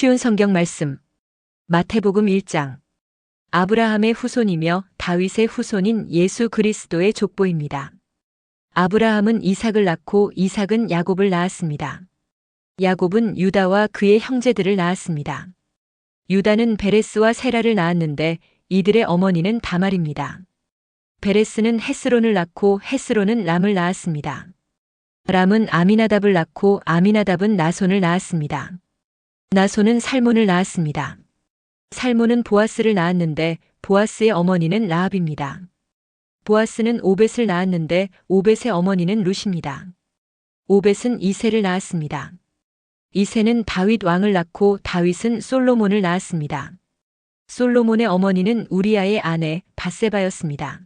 쉬운 성경 말씀. 마태복음 1장. 아브라함의 후손이며 다윗의 후손인 예수 그리스도의 족보입니다. 아브라함은 이삭을 낳고 이삭은 야곱을 낳았습니다. 야곱은 유다와 그의 형제들을 낳았습니다. 유다는 베레스와 세라를 낳았는데 이들의 어머니는 다말입니다. 베레스는 헤스론을 낳고 헤스론은 람을 낳았습니다. 람은 아미나답을 낳고 아미나답은 나손을 낳았습니다. 나손은 살몬을 낳았습니다. 살몬은 보아스를 낳았는데 보아스의 어머니는 라합입니다. 보아스는 오벳을 낳았는데 오벳의 어머니는 룻입니다. 오벳은 이새를 낳았습니다. 이새는 다윗 왕을 낳고 다윗은 솔로몬을 낳았습니다. 솔로몬의 어머니는 우리아의 아내 밧세바였습니다.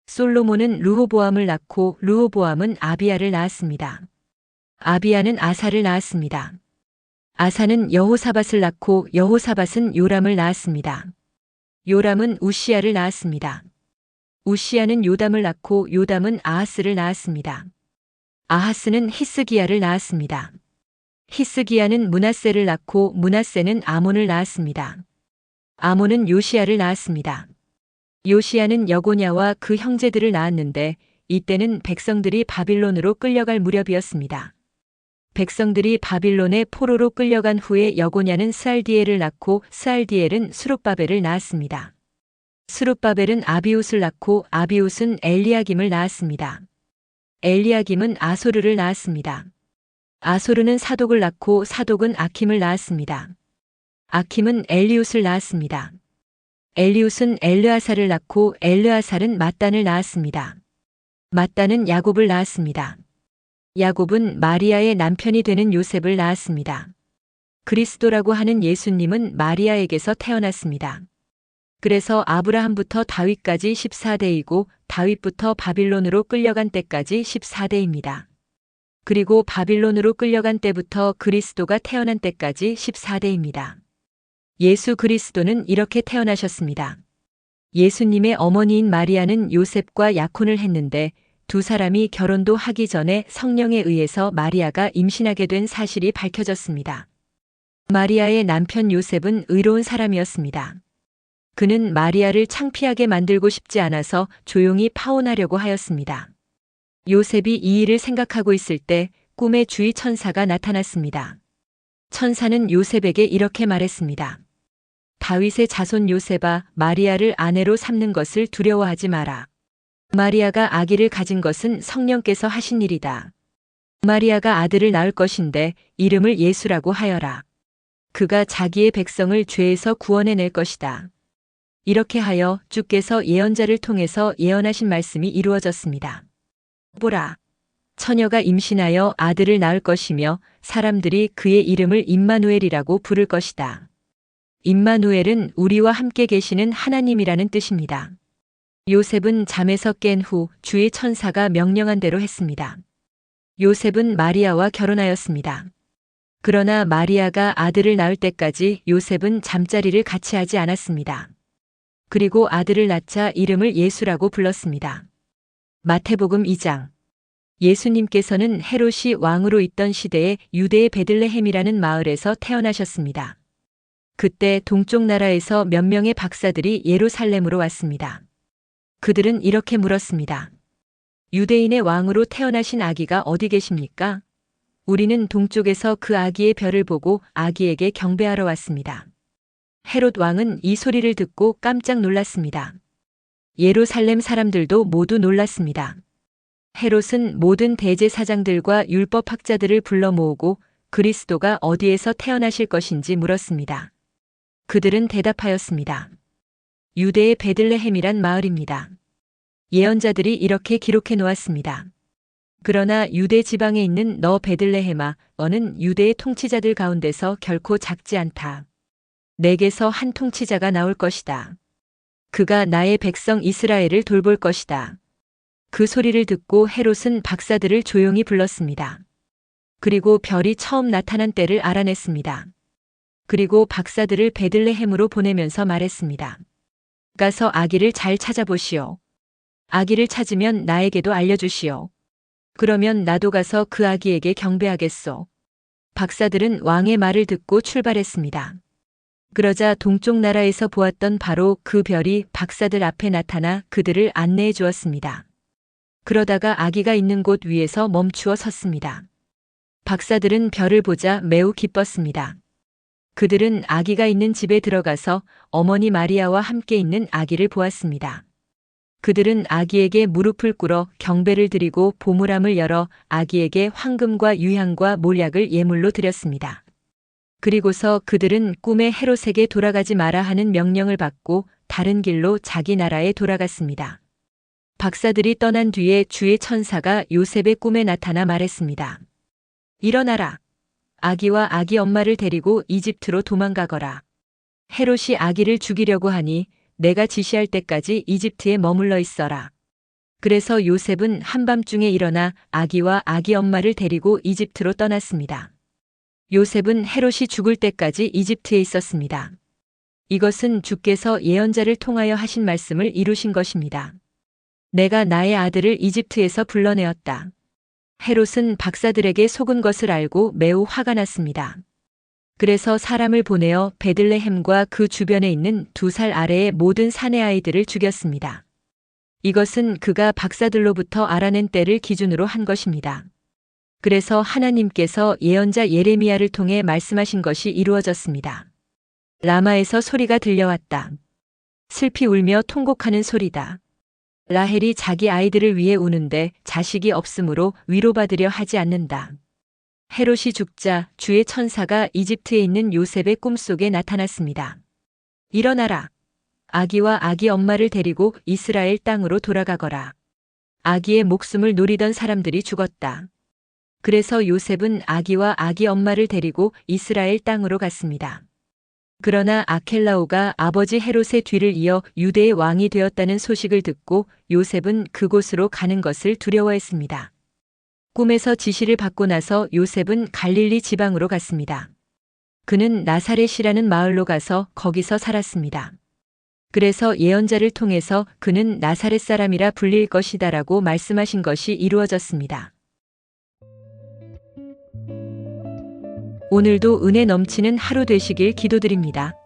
솔로몬은 르호보암을 낳고 르호보암은 아비야를 낳았습니다. 아비야는 아사를 낳았습니다. 아사는 여호사밧을 낳고 여호사밧은 요람을 낳았습니다. 요람은 우시야를 낳았습니다. 우시야는 요담을 낳고 요담은 아하스를 낳았습니다. 아하스는 히스기야를 낳았습니다. 히스기야는 므낫세를 낳고 므낫세는 아몬을 낳았습니다. 아몬은 요시야를 낳았습니다. 요시야는 여고냐와 그 형제들을 낳았는데 이때는 백성들이 바빌론으로 끌려갈 무렵이었습니다. 백성들이 바빌론의 포로로 끌려간 후에 여고냐는 스알디엘을 낳고 스알디엘은 스룹바벨을 낳았습니다. 스룹바벨은 아비웃을 낳고 아비웃은 엘리야김을 낳았습니다. 엘리야김은 아소르를 낳았습니다. 아소르는 사독을 낳고 사독은 아킴을 낳았습니다. 아킴은 엘리웃을 낳았습니다. 엘리웃은 엘르아살을 낳고 엘르아살은 맏단을 낳았습니다. 맏단은 야곱을 낳았습니다. 야곱은 마리아의 남편이 되는 요셉을 낳았습니다. 그리스도라고 하는 예수님은 마리아에게서 태어났습니다. 그래서 아브라함부터 다윗까지 14대이고 다윗부터 바빌론으로 끌려간 때까지 14대입니다. 그리고 바빌론으로 끌려간 때부터 그리스도가 태어난 때까지 14대입니다. 예수 그리스도는 이렇게 태어나셨습니다. 예수님의 어머니인 마리아는 요셉과 약혼을 했는데 두 사람이 결혼도 하기 전에 성령에 의해서 마리아가 임신하게 된 사실이 밝혀졌습니다. 마리아의 남편 요셉은 의로운 사람이었습니다. 그는 마리아를 창피하게 만들고 싶지 않아서 조용히 파혼하려고 하였습니다. 요셉이 이 일을 생각하고 있을 때 꿈에 주의 천사가 나타났습니다. 천사는 요셉에게 이렇게 말했습니다. 다윗의 자손 요셉아, 마리아를 아내로 삼는 것을 두려워하지 마라. 마리아가 아기를 가진 것은 성령께서 하신 일이다. 마리아가 아들을 낳을 것인데 이름을 예수라고 하여라. 그가 자기의 백성을 죄에서 구원해낼 것이다. 이렇게 하여 주께서 예언자를 통해서 예언하신 말씀이 이루어졌습니다. 보라, 처녀가 임신하여 아들을 낳을 것이며 사람들이 그의 이름을 임마누엘이라고 부를 것이다. 임마누엘은 우리와 함께 계시는 하나님이라는 뜻입니다. 요셉은 잠에서 깬 후 주의 천사가 명령한 대로 했습니다. 요셉은 마리아와 결혼하였습니다. 그러나 마리아가 아들을 낳을 때까지 요셉은 잠자리를 같이 하지 않았습니다. 그리고 아들을 낳자 이름을 예수라고 불렀습니다. 마태복음 2장. 예수님께서는 헤롯이 왕으로 있던 시대에 유대의 베들레헴이라는 마을에서 태어나셨습니다. 그때 동쪽 나라에서 몇 명의 박사들이 예루살렘으로 왔습니다. 그들은 이렇게 물었습니다. 유대인의 왕으로 태어나신 아기가 어디 계십니까? 우리는 동쪽에서 그 아기의 별을 보고 아기에게 경배하러 왔습니다. 헤롯 왕은 이 소리를 듣고 깜짝 놀랐습니다. 예루살렘 사람들도 모두 놀랐습니다. 헤롯은 모든 대제사장들과 율법학자들을 불러 모으고 그리스도가 어디에서 태어나실 것인지 물었습니다. 그들은 대답하였습니다. 유대의 베들레헴이란 마을입니다. 예언자들이 이렇게 기록해 놓았습니다. 그러나 유대 지방에 있는 너 베들레헴아, 너는 유대의 통치자들 가운데서 결코 작지 않다. 내게서 한 통치자가 나올 것이다. 그가 나의 백성 이스라엘을 돌볼 것이다. 그 소리를 듣고 헤롯은 박사들을 조용히 불렀습니다. 그리고 별이 처음 나타난 때를 알아냈습니다. 그리고 박사들을 베들레헴으로 보내면서 말했습니다. 가서 아기를 잘 찾아보시오. 아기를 찾으면 나에게도 알려주시오. 그러면 나도 가서 그 아기에게 경배하겠소. 박사들은 왕의 말을 듣고 출발했습니다. 그러자 동쪽 나라에서 보았던 바로 그 별이 박사들 앞에 나타나 그들을 안내해 주었습니다. 그러다가 아기가 있는 곳 위에서 멈추어 섰습니다. 박사들은 별을 보자 매우 기뻤습니다. 그들은 아기가 있는 집에 들어가서 어머니 마리아와 함께 있는 아기를 보았습니다. 그들은 아기에게 무릎을 꿇어 경배를 드리고 보물함을 열어 아기에게 황금과 유향과 몰약을 예물로 드렸습니다. 그리고서 그들은 꿈에 헤롯에게 돌아가지 마라 하는 명령을 받고 다른 길로 자기 나라에 돌아갔습니다. 박사들이 떠난 뒤에 주의 천사가 요셉의 꿈에 나타나 말했습니다. 일어나라. 아기와 아기 엄마를 데리고 이집트로 도망가거라. 헤롯이 아기를 죽이려고 하니 내가 지시할 때까지 이집트에 머물러 있어라. 그래서 요셉은 한밤중에 일어나 아기와 아기 엄마를 데리고 이집트로 떠났습니다. 요셉은 헤롯이 죽을 때까지 이집트에 있었습니다. 이것은 주께서 예언자를 통하여 하신 말씀을 이루신 것입니다. 내가 나의 아들을 이집트에서 불러내었다. 헤롯은 박사들에게 속은 것을 알고 매우 화가 났습니다. 그래서 사람을 보내어 베들레헴과 그 주변에 있는 2살 아래의 모든 사내 아이들을 죽였습니다. 이것은 그가 박사들로부터 알아낸 때를 기준으로 한 것입니다. 그래서 하나님께서 예언자 예레미야를 통해 말씀하신 것이 이루어졌습니다. 라마에서 소리가 들려왔다. 슬피 울며 통곡하는 소리다. 라헬이 자기 아이들을 위해 우는데 자식이 없으므로 위로받으려 하지 않는다. 헤롯이 죽자 주의 천사가 이집트에 있는 요셉의 꿈속에 나타났습니다. 일어나라. 아기와 아기 엄마를 데리고 이스라엘 땅으로 돌아가거라. 아기의 목숨을 노리던 사람들이 죽었다. 그래서 요셉은 아기와 아기 엄마를 데리고 이스라엘 땅으로 갔습니다. 그러나 아켈라오가 아버지 헤롯의 뒤를 이어 유대의 왕이 되었다는 소식을 듣고 요셉은 그곳으로 가는 것을 두려워했습니다. 꿈에서 지시를 받고 나서 요셉은 갈릴리 지방으로 갔습니다. 그는 나사렛이라는 마을로 가서 거기서 살았습니다. 그래서 예언자를 통해서 그는 나사렛 사람이라 불릴 것이다라고 말씀하신 것이 이루어졌습니다. 오늘도 은혜 넘치는 하루 되시길 기도드립니다.